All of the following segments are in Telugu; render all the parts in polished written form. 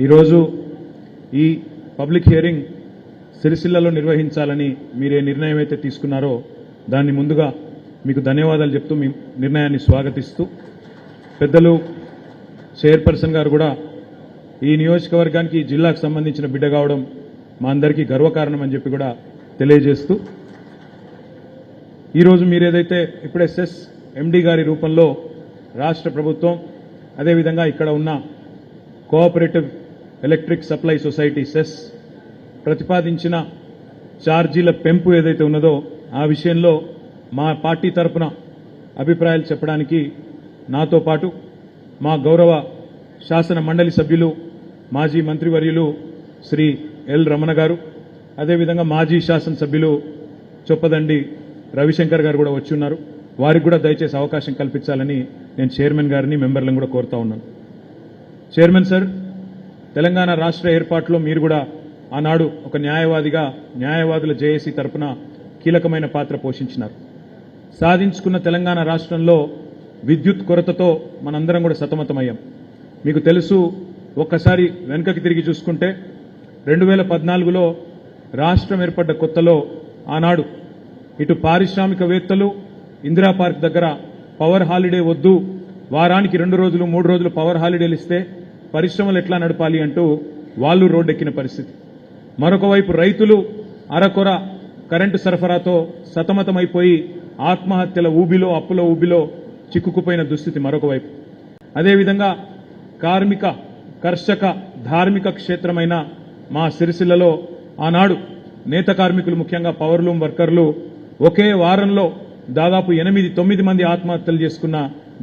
ఈరోజు ఈ పబ్లిక్ హియరింగ్ సిరిసిల్లలో నిర్వహించాలని మీరే నిర్ణయం అయితే తీసుకున్నారో దాన్ని ముందుగా మీకు ధన్యవాదాలు చెప్తూ మీ నిర్ణయాన్ని స్వాగతిస్తూ పెద్దలు చైర్పర్సన్ గారు కూడా ఈ నియోజకవర్గానికి ఈ జిల్లాకు సంబంధించిన బిడ్డ కావడం మా అందరికీ గర్వకారణం అని చెప్పి కూడా తెలియజేస్తూ ఈరోజు మీరేదైతే ఇప్పుడే సెస్ ఎండి గారి రూపంలో రాష్ట్ర ప్రభుత్వం అదేవిధంగా ఇక్కడ ఉన్న cooperative electric supply society CESS ప్రతిపాదించిన ఛార్జీల పెంపు ఏదైతే ఉన్నదో ఆ విషయంలో మా పార్టీ తరపున అభిప్రాయాలు చెప్పడానికి నాతో పాటు మా గౌరవ శాసన మండలి సభ్యులు మాజీ మంత్రివర్యులు శ్రీ ఎల్ రమణ గారు అదేవిధంగా మాజీ శాసనసభ్యులు చొప్పదండి రవిశంకర్ గారు కూడా వచ్చి ఉన్నారు. వారికి కూడా దయచేసి అవకాశం కల్పించాలని నేను చైర్మన్ గారిని మెంబర్లను కూడా కోరుతా ఉన్నాను. చైర్మన్ సార్, తెలంగాణ రాష్ట్ర ఏర్పాటులో మీరు కూడా ఆనాడు ఒక న్యాయవాదిగా న్యాయవాదుల జేఏసీ తరపున కీలకమైన పాత్ర పోషించినారు. సాధించుకున్న తెలంగాణ రాష్ట్రంలో విద్యుత్ కొరతతో మనందరం కూడా సతమతమయ్యాం. మీకు తెలుసు, ఒక్కసారి వెనుకకి తిరిగి చూసుకుంటే 2014లో రాష్ట్రం ఏర్పడ్డ కొత్తలో ఆనాడు ఇటు పారిశ్రామికవేత్తలు ఇందిరా పార్క్ దగ్గర పవర్ హాలిడే వద్దు, వారానికి 2 రోజులు 3 రోజులు పవర్ హాలిడేలు ఇస్తే పరిశ్రమలు ఎట్లా నడపాలి అంటూ వాళ్ళు రోడ్డెక్కిన పరిస్థితి. మరొక వైపు రైతులు అరకొర కరెంటు సరఫరాతో సతమతమైపోయి ఆత్మహత్యల ఊబిలో అప్పుల ఊబిలో చిక్కుకుపోయిన దుస్థితి మరొక వైపు. అదేవిధంగా కార్మిక కర్షక ధార్మిక క్షేత్రమైన మా సిరిసిల్లలో ఆనాడు నేత కార్మికులు ముఖ్యంగా పవర్లూమ్ వర్కర్లు ఒకే వారంలో దాదాపు 8-9 మంది ఆత్మహత్యలు చేసుకున్న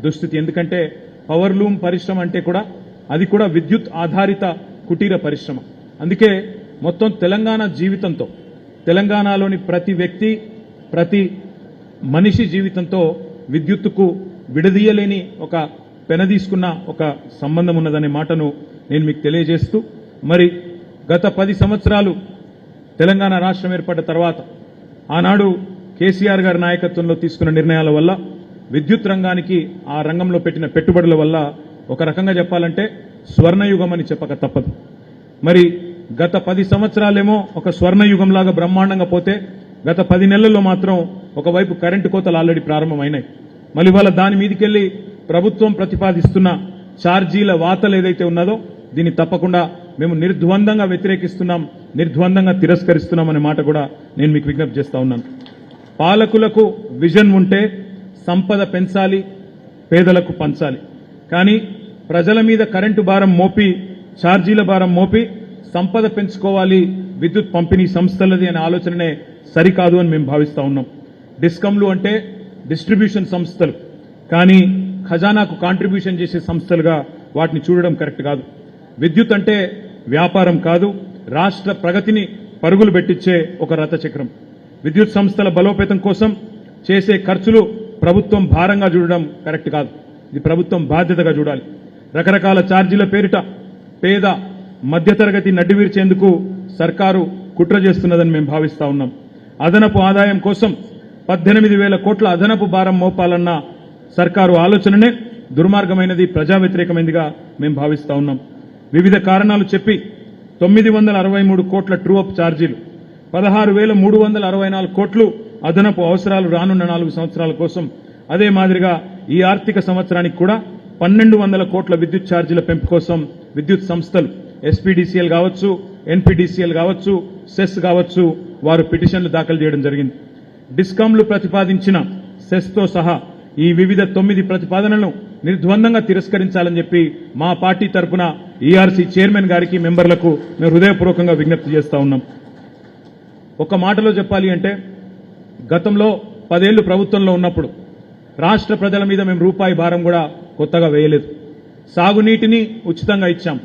దుస్థితి. ఎందుకంటే పవర్లూమ్ పరిశ్రమ అంటే కూడా అది కూడా విద్యుత్ ఆధారిత కుటీర పరిశ్రమ. అందుకే మొత్తం తెలంగాణ జీవితంతో, తెలంగాణలోని ప్రతి వ్యక్తి ప్రతి మనిషి జీవితంతో విద్యుత్తుకు విడదీయలేని ఒక పెనదీసుకున్న ఒక సంబంధం ఉన్నదనే మాటను నేను మీకు తెలియజేస్తూ, మరి గత 10 సంవత్సరాలు తెలంగాణ రాష్ట్రం ఏర్పడ్డ తర్వాత ఆనాడు కేసీఆర్ గారి నాయకత్వంలో తీసుకున్న నిర్ణయాల వల్ల విద్యుత్ రంగానికి ఆ రంగంలో పెట్టిన పెట్టుబడుల వల్ల ఒక రకంగా చెప్పాలంటే స్వర్ణయుగం అని చెప్పక తప్పదు. మరి గత 10 సంవత్సరాలేమో ఒక స్వర్ణయుగంలాగా బ్రహ్మాండంగా పోతే గత 10 నెలల్లో మాత్రం ఒకవైపు కరెంటు కోతలు ఆల్రెడీ ప్రారంభమైనాయి. మళ్ళీ వాళ్ళ దాని మీదకెళ్లి ప్రభుత్వం ప్రతిపాదిస్తున్న ఛార్జీల వాతలు ఏదైతే ఉన్నదో దీన్ని తప్పకుండా మేము నిర్ద్వందంగా వ్యతిరేకిస్తున్నాం, నిర్ద్వందంగా తిరస్కరిస్తున్నాం అనే మాట కూడా నేను మీకు విజ్ఞప్తి చేస్తా ఉన్నాను. పాలకులకు విజన్ ఉంటే సంపద పెంచాలి, పేదలకు పంచాలి. కానీ ప్రజల మీద కరెంటు భారం మోపి ఛార్జీల భారం మోపి సంపద పెంచుకోవాలి విద్యుత్ పంపిణీ సంస్థలది అనే ఆలోచననే సరికాదు అని మేము భావిస్తా ఉన్నాం. డిస్కంలు అంటే డిస్ట్రిబ్యూషన్ సంస్థలు, కానీ ఖజానాకు కాంట్రిబ్యూషన్ చేసే సంస్థలుగా వాటిని చూడడం కరెక్ట్ కాదు. విద్యుత్ అంటే వ్యాపారం కాదు, రాష్ట్ర ప్రగతిని పరుగులు పెట్టించే ఒక రథచక్రం. విద్యుత్ సంస్థల బలోపేతం కోసం చేసే ఖర్చులు ప్రభుత్వం భారంగా చూడడం కరెక్ట్ కాదు. ఇది ప్రభుత్వం బాధ్యతగా చూడాలి. రకరకాల ఛార్జీల పేరిట పేద మధ్యతరగతి నడ్డివిర్చేందుకు సర్కారు కుట్ర చేస్తున్నదని మేము భావిస్తా ఉన్నాం. అదనపు ఆదాయం కోసం 18,000 కోట్ల అదనపు భారం మోపాలన్న సర్కారు ఆలోచననే దుర్మార్గమైనది, ప్రజా వ్యతిరేకమైనదిగా మేము భావిస్తా ఉన్నాం. వివిధ కారణాలు చెప్పి 963 కోట్ల ట్రూ అప్ ఛార్జీలు, 16,364 కోట్లు అదనపు అవసరాలు రానున్న 4 సంవత్సరాల కోసం. అదే మాదిరిగా ఈ ఆర్థిక సంవత్సరానికి కూడా 1,200 కోట్ల విద్యుత్ ఛార్జీల పెంపు కోసం విద్యుత్ సంస్థలు ఎస్పీడీసీఎల్ కావచ్చు, ఎన్పీడీసీఎల్ కావచ్చు, సెస్ కావచ్చు, వారు పిటిషన్లు దాఖలు చేయడం జరిగింది. డిస్కాంలు ప్రతిపాదించిన సెస్తో సహా ఈ వివిధ 9 ప్రతిపాదనలను నిర్ద్వందంగా తిరస్కరించాలని చెప్పి మా పార్టీ తరఫున ఈఆర్సీ చైర్మన్ గారికి మెంబర్లకు మేము హృదయపూర్వకంగా విజ్ఞప్తి చేస్తా ఉన్నాం. ఒక మాటలో చెప్పాలి అంటే గతంలో 10 ఏళ్లు ప్రభుత్వంలో ఉన్నప్పుడు రాష్ట్ర ప్రజల మీద మేము రూపాయి భారం కూడా కొత్తగా వేయలేదు. సాగునీటిని ఉచితంగా ఇచ్చాం.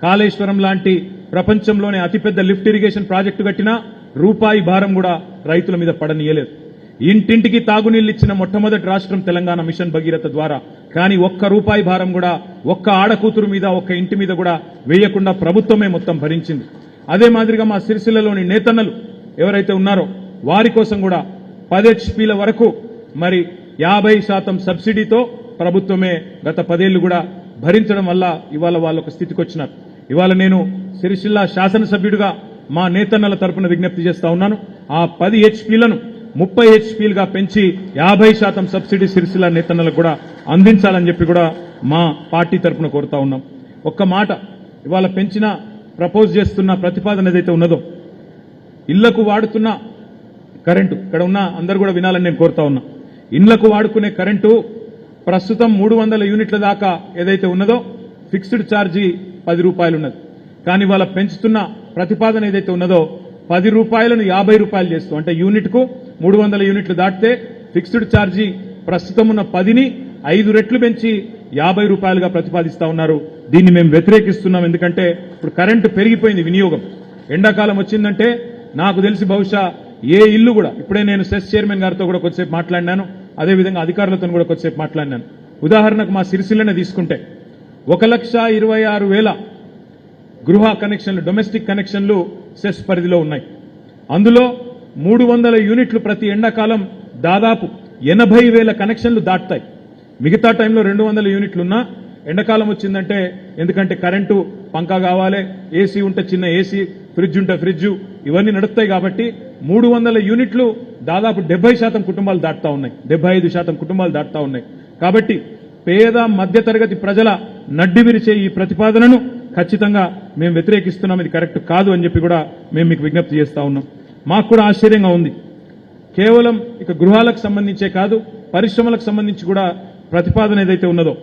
కాళేశ్వరం లాంటి ప్రపంచంలోనే అతిపెద్ద లిఫ్ట్ ఇరిగేషన్ ప్రాజెక్టు కట్టినా రూపాయి భారం కూడా రైతుల మీద పడనీయలేదు. ఇంటింటికి తాగునీళ్లు ఇచ్చిన మొట్టమొదటి రాష్ట్రం తెలంగాణ మిషన్ భగీరథ ద్వారా. కానీ ఒక్క రూపాయి భారం కూడా ఒక్క ఆడకూతురు మీద ఒక్క ఇంటి మీద కూడా వేయకుండా ప్రభుత్వమే మొత్తం భరించింది. అదే మాదిరిగా మా సిరిసిల్లలోని నేతన్నలు ఎవరైతే ఉన్నారో వారి కోసం కూడా 10 HPల వరకు మరి 50% సబ్సిడీతో ప్రభుత్వమే గత 10 ఏళ్లు కూడా భరించడం వల్ల ఇవాళ వాళ్ళు ఒక స్థితికి వచ్చినారు. ఇవాళ నేను సిరిసిల్ల శాసనసభ్యుడిగా మా నేతన్నల తరపున విజ్ఞప్తి చేస్తా ఉన్నాను. ఆ 10 హెచ్పీలను 30 హెచ్పీలుగా పెంచి 50% సబ్సిడీ సిరిసిల్ల నేతన్నలకు కూడా అందించాలని చెప్పి కూడా మా పార్టీ తరపున కోరుతా ఉన్నాం. ఒక్క మాట, ఇవాళ పెంచిన ప్రపోజ్ చేస్తున్న ప్రతిపాదన ఏదైతే ఉన్నదో, ఇళ్లకు వాడుతున్న కరెంటు, ఇక్కడ ఉన్న అందరూ కూడా వినాలని నేను కోరుతా ఉన్నా. ఇళ్లకు వాడుకునే కరెంటు ప్రస్తుతం 300 యూనిట్ల దాకా ఏదైతే ఉన్నదో ఫిక్స్డ్ ఛార్జీ 10 రూపాయలు ఉన్నది. కానీ వాళ్ళ పెంచుతున్న ప్రతిపాదన ఏదైతే ఉన్నదో 10 రూపాయలను 50 రూపాయలు చేస్తూ, అంటే యూనిట్కు 300 యూనిట్లు దాటితే ఫిక్స్డ్ ఛార్జీ ప్రస్తుతం ఉన్న 10ని 5 రెట్లు పెంచి 50 రూపాయలుగా ప్రతిపాదిస్తా ఉన్నారు. దీన్ని మేము వ్యతిరేకిస్తున్నాం. ఎందుకంటే ఇప్పుడు కరెంటు పెరిగిపోయింది వినియోగం. ఎండాకాలం వచ్చిందంటే నాకు తెలిసి బహుశా ఏ ఇల్లు కూడా, ఇప్పుడే నేను సెస్ చైర్మన్ గారితో కూడా కొద్దిసేపు మాట్లాడినాను, అదేవిధంగా అధికారులతో కూడా కొద్దిసేపు మాట్లాడినాను. ఉదాహరణకు మా సిరిసిల్లనే తీసుకుంటే 1,26,000 గృహ కనెక్షన్లు, డొమెస్టిక్ కనెక్షన్లు సెస్ పరిధిలో ఉన్నాయి. అందులో 300 యూనిట్లు ప్రతి ఎండాకాలం దాదాపు 80,000 కనెక్షన్లు దాటుతాయి. మిగతా టైంలో 200 యూనిట్లున్నా ఎండాకాలం వచ్చిందంటే, ఎందుకంటే కరెంటు పంకా కావాలి, ఏసీ ఉంటే చిన్న ఏసీ, ఫ్రిడ్జ్ ఉంటే ఫ్రిడ్జ్, ఇవన్నీ నడుస్తాయి కాబట్టి 300 యూనిట్లు దాదాపు 70% కుటుంబాలు దాటుతా ఉన్నాయి, 75% కుటుంబాలు దాటుతా ఉన్నాయి. కాబట్టి పేద మధ్యతరగతి ప్రజల నడ్డి విరిచే ఈ ప్రతిపాదనను ఖచ్చితంగా మేము వ్యతిరేకిస్తున్నాం. ఇది కరెక్ట్ కాదు అని చెప్పి కూడా మేము మీకు విజ్ఞప్తి చేస్తా ఉన్నాం. మాకు కూడా ఆశ్చర్యంగా ఉంది. కేవలం ఇక గృహాలకు సంబంధించే కాదు, పరిశ్రమలకు సంబంధించి కూడా ప్రతిపాదన ఏదైతే ఉన్నదో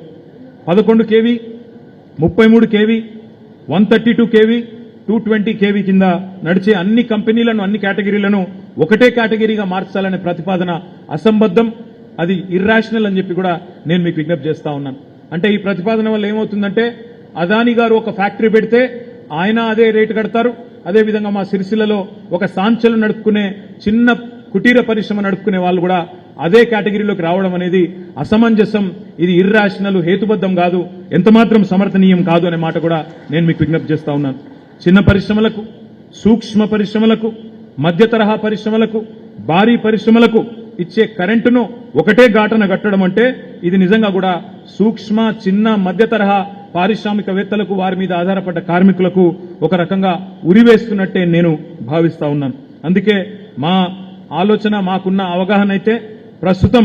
11 కేవీ, 33 కేవీ, 132 కేవీ, 220 కేవీ కింద నడిచే అన్ని కంపెనీలను, అన్ని కేటగిరీలను ఒకటే కేటగిరీగా మార్చాలనే ప్రతిపాదన అసంబద్ధం, అది ఇర్రాషనల్ అని చెప్పి కూడా నేను మీకు విజ్ఞప్తి చేస్తా ఉన్నాను. అంటే ఈ ప్రతిపాదన వల్ల ఏమవుతుందంటే, అదానీ గారు ఒక ఫ్యాక్టరీ పెడితే ఆయన అదే రేటు కడతారు, అదేవిధంగా మా సిరిసిల్లలో ఒక సాంచలు నడుపుకునే చిన్న కుటీర పరిశ్రమ నడుపుకునే వాళ్ళు కూడా అదే కేటగిరీలోకి రావడం అనేది అసమంజసం, ఇది ఇర్రాషనల్, హేతుబద్ధం కాదు, ఎంతమాత్రం సమర్థనీయం కాదు అనే మాట కూడా నేను మీకు విజ్ఞప్తి చేస్తా ఉన్నాను. చిన్న పరిశ్రమలకు, సూక్ష్మ పరిశ్రమలకు, మధ్య తరహా పరిశ్రమలకు, భారీ పరిశ్రమలకు ఇచ్చే కరెంటును ఒకటే ఘాటన కట్టడం అంటే ఇది నిజంగా కూడా సూక్ష్మ, చిన్న, మధ్య తరహా పారిశ్రామికవేత్తలకు, వారి మీద ఆధారపడ్డ కార్మికులకు ఒక రకంగా ఉరివేస్తున్నట్టే నేను భావిస్తా ఉన్నాను. అందుకే మా ఆలోచన, మాకున్న అవగాహన అయితే ప్రస్తుతం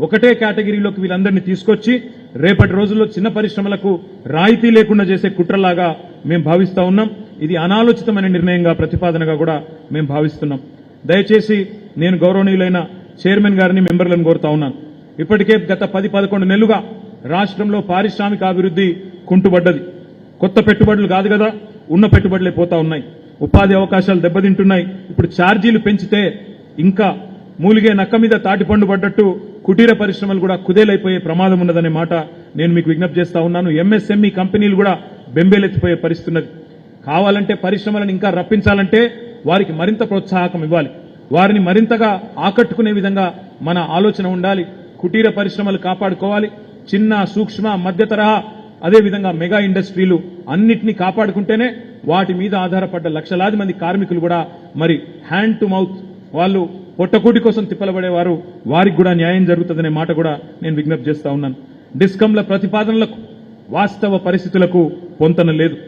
ఒకటే కేటగిరీలోకి వీళ్ళందరినీ తీసుకొచ్చి రేపటి రోజుల్లో చిన్న పరిశ్రమలకు రాయితీ లేకుండా చేసే కుట్రలాగా మేము భావిస్తా ఉన్నాం. ఇది అనాలోచితమైన నిర్ణయంగా, ప్రతిపాదనగా కూడా మేము భావిస్తున్నాం. దయచేసి నేను గౌరవనీయులైన చైర్మన్ గారిని, మెంబర్లను కోరుతా ఉన్నాను. ఇప్పటికే గత 10-11 నెలలుగా రాష్ట్రంలో పారిశ్రామిక అభివృద్ధి కుంటుపడ్డది. కొత్త పెట్టుబడులు కాదు కదా, ఉన్న పెట్టుబడులే పోతా ఉన్నాయి, ఉపాధి అవకాశాలు దెబ్బతింటున్నాయి. ఇప్పుడు ఛార్జీలు పెంచితే ఇంకా మూలిగే నక్క మీద తాటిపండు పడ్డట్టు కుటీర పరిశ్రమలు కూడా కుదేలైపోయే ప్రమాదం ఉన్నదనే మాట నేను మీకు విజ్ఞప్తి చేస్తా ఉన్నాను. ఎంఎస్ఎంఈ కంపెనీలు కూడా బెంబేలెత్తిపోయే పరిస్థితి ఉన్నది. కావాలంటే పరిశ్రమలను ఇంకా రప్పించాలంటే వారికి మరింత ప్రోత్సాహకం ఇవ్వాలి, వారిని మరింతగా ఆకట్టుకునే విధంగా మన ఆలోచన ఉండాలి. కుటీర పరిశ్రమలు కాపాడుకోవాలి, చిన్న, సూక్ష్మ, మధ్య తరహా, అదేవిధంగా మెగా ఇండస్ట్రీలు అన్నిటినీ కాపాడుకుంటేనే వాటి మీద ఆధారపడ్డ లక్షలాది మంది కార్మికులు కూడా మరి హ్యాండ్ టు మౌత్, వాళ్ళు పొట్టకూటి కోసం తిప్పలబడేవారు, వారికి కూడా న్యాయం జరుగుతుందనే మాట కూడా నేను విజ్ఞప్తి చేస్తా ఉన్నాను. డిస్కంల ప్రతిపాదనలకు వాస్తవ పరిస్థితులకు పొంతన లేదు.